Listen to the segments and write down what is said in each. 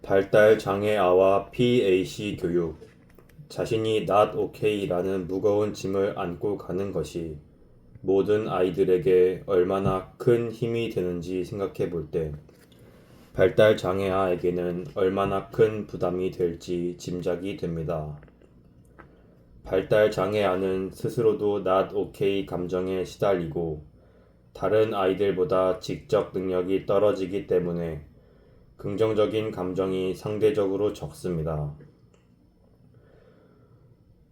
발달 장애아와 PAC 교육, 자신이 not okay라는 무거운 짐을 안고 가는 것이 모든 아이들에게 얼마나 큰 힘이 되는지 생각해 볼 때 발달 장애아에게는 얼마나 큰 부담이 될지 짐작이 됩니다. 발달 장애아는 스스로도 not okay 감정에 시달리고 다른 아이들보다 지적 능력이 떨어지기 때문에 긍정적인 감정이 상대적으로 적습니다.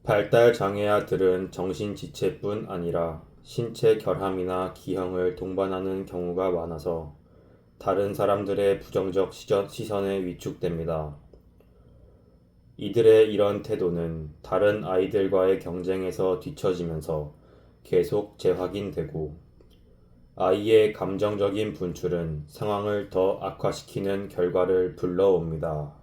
발달 장애아들은 정신지체뿐 아니라 신체 결함이나 기형을 동반하는 경우가 많아서 다른 사람들의 부정적 시선에 위축됩니다. 이들의 이런 태도는 다른 아이들과의 경쟁에서 뒤처지면서 계속 재확인되고 아이의 감정적인 분출은 상황을 더 악화시키는 결과를 불러옵니다.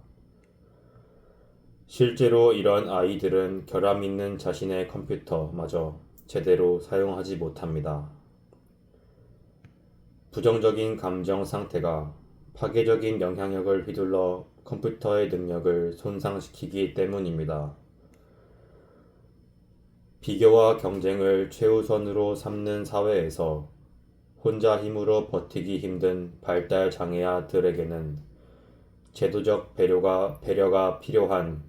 실제로 이런 아이들은 결함 있는 자신의 컴퓨터마저 제대로 사용하지 못합니다. 부정적인 감정 상태가 파괴적인 영향력을 휘둘러 컴퓨터의 능력을 손상시키기 때문입니다. 비교와 경쟁을 최우선으로 삼는 사회에서 혼자 힘으로 버티기 힘든 발달 장애아들에게는 제도적 배려가 필요한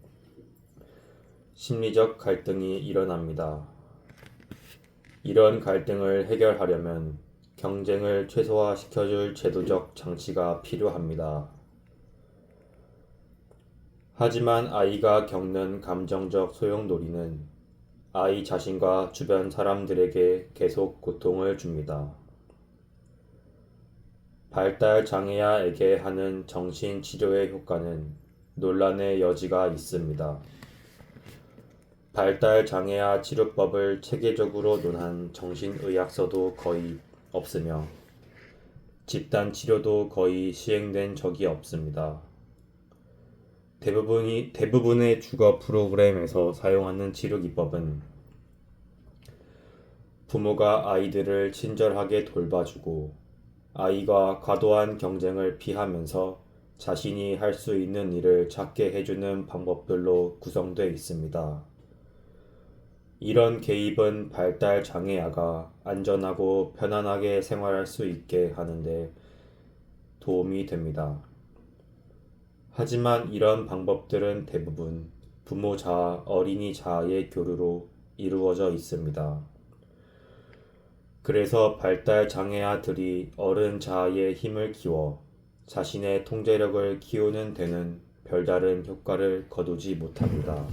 심리적 갈등이 일어납니다. 이런 갈등을 해결하려면 경쟁을 최소화시켜줄 제도적 장치가 필요합니다. 하지만 아이가 겪는 감정적 소용돌이는 아이 자신과 주변 사람들에게 계속 고통을 줍니다. 발달 장애아에게 하는 정신치료의 효과는 논란의 여지가 있습니다. 발달 장애아 치료법을 체계적으로 논한 정신의학서도 거의 없으며 집단 치료도 거의 시행된 적이 없습니다. 대부분의 주거 프로그램에서 사용하는 치료 기법은 부모가 아이들을 친절하게 돌봐주고 아이가 과도한 경쟁을 피하면서 자신이 할 수 있는 일을 찾게 해주는 방법들로 구성되어 있습니다. 이런 개입은 발달 장애아가 안전하고 편안하게 생활할 수 있게 하는데 도움이 됩니다. 하지만 이런 방법들은 대부분 부모 자아, 어린이 자아의 교류로 이루어져 있습니다. 그래서 발달 장애아들이 어른 자아의 힘을 키워 자신의 통제력을 키우는 데는 별다른 효과를 거두지 못합니다.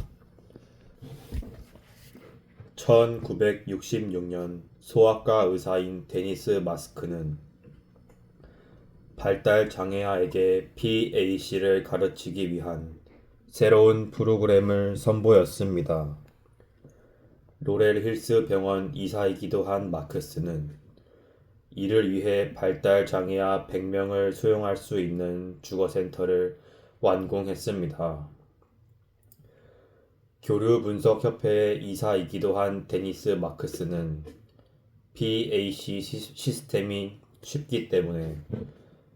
1966년 소아과 의사인 데니스 마스크는 발달 장애아에게 PAC를 가르치기 위한 새로운 프로그램을 선보였습니다. 로렐 힐스 병원 의사이기도 한 마크스는 이를 위해 발달 장애아 100명을 수용할 수 있는 주거센터를 완공했습니다. 교류분석협회의 이사이기도 한 데니스 마크스는 PAC 시스템이 쉽기 때문에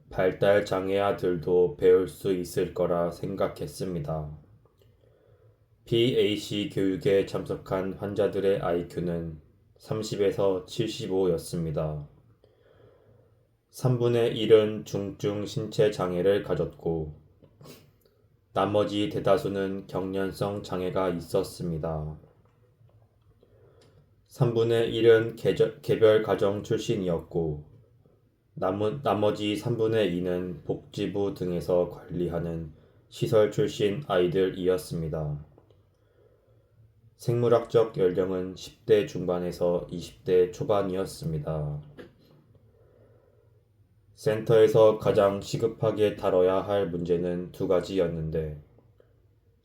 발달 장애아들도 배울 수 있을 거라 생각했습니다. PAC 교육에 참석한 환자들의 IQ는 30에서 75였습니다. 3분의 1은 중증 신체 장애를 가졌고 나머지 대다수는 경련성 장애가 있었습니다. 3분의 1은 개별 가정 출신이었고 나머지 3분의 2는 복지부 등에서 관리하는 시설 출신 아이들이었습니다. 생물학적 연령은 10대 중반에서 20대 초반이었습니다. 센터에서 가장 시급하게 다뤄야 할 문제는 두 가지였는데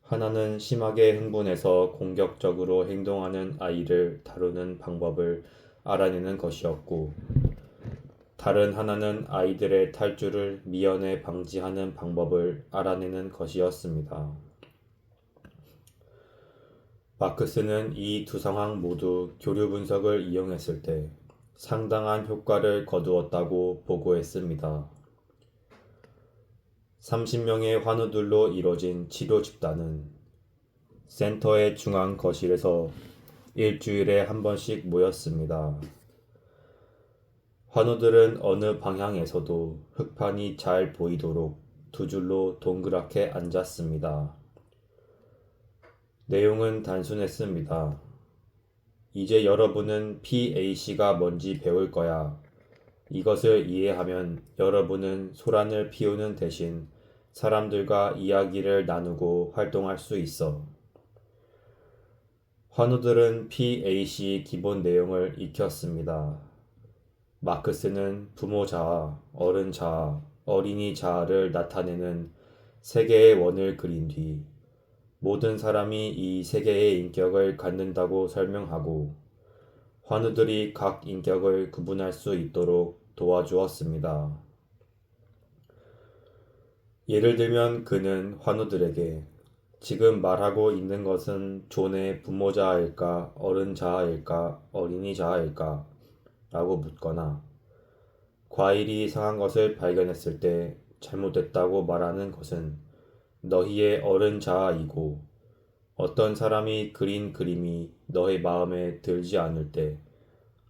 하나는 심하게 흥분해서 공격적으로 행동하는 아이를 다루는 방법을 알아내는 것이었고 다른 하나는 아이들의 탈주를 미연에 방지하는 방법을 알아내는 것이었습니다. 마크스는 이 두 상황 모두 교류 분석을 이용했을 때 상당한 효과를 거두었다고 보고했습니다. 30명의 환우들로 이뤄진 치료 집단은 센터의 중앙 거실에서 일주일에 한 번씩 모였습니다. 환우들은 어느 방향에서도 흙판이 잘 보이도록 두 줄로 동그랗게 앉았습니다. 내용은 단순했습니다. 이제 여러분은 PAC가 뭔지 배울 거야. 이것을 이해하면 여러분은 소란을 피우는 대신 사람들과 이야기를 나누고 활동할 수 있어. 환우들은 PAC 기본 내용을 익혔습니다. 마크스는 부모 자아, 어른 자아, 어린이 자아를 나타내는 세 개의 원을 그린 뒤 모든 사람이 이 세 개의 인격을 갖는다고 설명하고 환우들이 각 인격을 구분할 수 있도록 도와주었습니다. 예를 들면 그는 환우들에게 지금 말하고 있는 것은 존의 부모 자아일까, 어른 자아일까, 어린이 자아일까? 라고 묻거나 과일이 상한 것을 발견했을 때 잘못됐다고 말하는 것은 너희의 어른 자아이고 어떤 사람이 그린 그림이 너의 마음에 들지 않을 때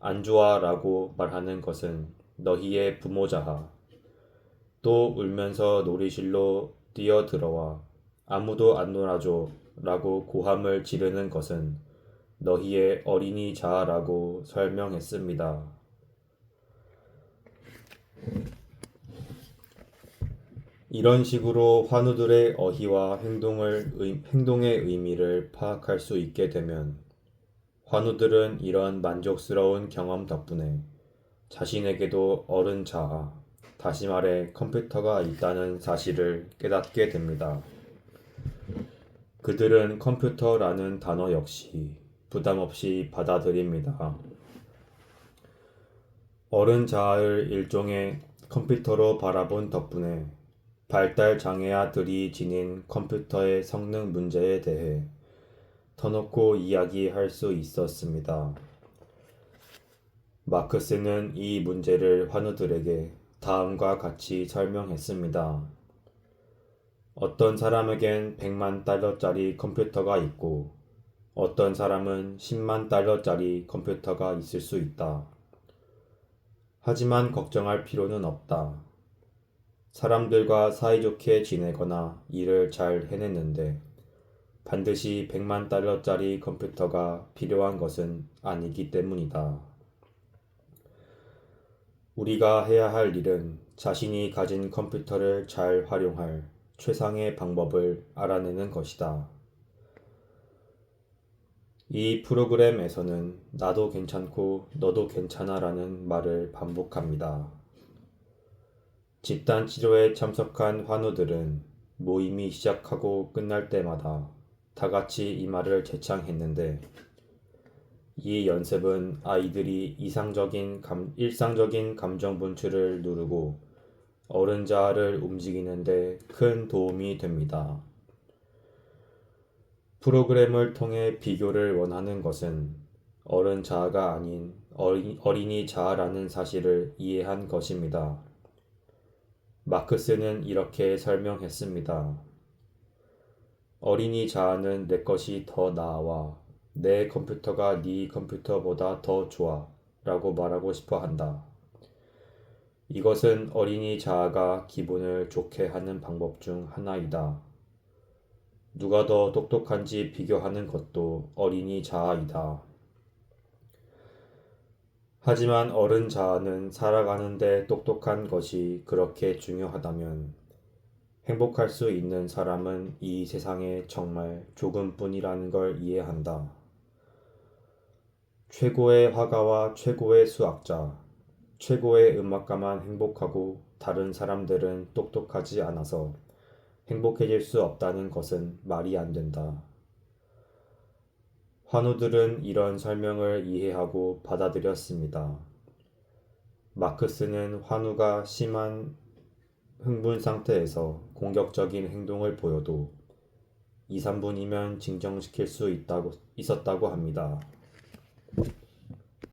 안 좋아 라고 말하는 것은 너희의 부모 자아. 또 울면서 놀이실로 뛰어들어와 아무도 안 놀아줘 라고 고함을 지르는 것은 너희의 어린이 자아라고 설명했습니다. 이런 식으로 환우들의 어휘와 행동의 의미를 파악할 수 있게 되면 환우들은 이런 만족스러운 경험 덕분에 자신에게도 어른 자아, 다시 말해 컴퓨터가 있다는 사실을 깨닫게 됩니다. 그들은 컴퓨터라는 단어 역시 부담 없이 받아들입니다. 어른 자아를 일종의 컴퓨터로 바라본 덕분에 발달 장애아들이 지닌 컴퓨터의 성능 문제에 대해 터놓고 이야기할 수 있었습니다. 마크스는 이 문제를 환우들에게 다음과 같이 설명했습니다. 어떤 사람에겐 100만 달러짜리 컴퓨터가 있고 어떤 사람은 10만 달러짜리 컴퓨터가 있을 수 있다. 하지만 걱정할 필요는 없다. 사람들과 사이좋게 지내거나 일을 잘 해냈는데 반드시 100만 달러짜리 컴퓨터가 필요한 것은 아니기 때문이다. 우리가 해야 할 일은 자신이 가진 컴퓨터를 잘 활용할 최상의 방법을 알아내는 것이다. 이 프로그램에서는 나도 괜찮고 너도 괜찮아 라는 말을 반복합니다. 집단 치료에 참석한 환우들은 모임이 시작하고 끝날 때마다 다 같이 이 말을 재창했는데 이 연습은 아이들이 일상적인 감정 분출을 누르고 어른 자아를 움직이는데 큰 도움이 됩니다. 프로그램을 통해 비교를 원하는 것은 어른 자아가 아닌 어린이 자아라는 사실을 이해한 것입니다. 마크스는 이렇게 설명했습니다. 어린이 자아는 내 것이 더 나아와 내 컴퓨터가 네 컴퓨터보다 더 좋아 라고 말하고 싶어 한다. 이것은 어린이 자아가 기분을 좋게 하는 방법 중 하나이다. 누가 더 똑똑한지 비교하는 것도 어린이 자아이다. 하지만 어른 자아는 살아가는데 똑똑한 것이 그렇게 중요하다면 행복할 수 있는 사람은 이 세상에 정말 조금뿐이라는 걸 이해한다. 최고의 화가와 최고의 수학자, 최고의 음악가만 행복하고 다른 사람들은 똑똑하지 않아서 행복해질 수 없다는 것은 말이 안 된다. 환우들은 이런 설명을 이해하고 받아들였습니다. 마크스는 환우가 심한 흥분 상태에서 공격적인 행동을 보여도 2, 3분이면 진정시킬 수 있었다고 합니다.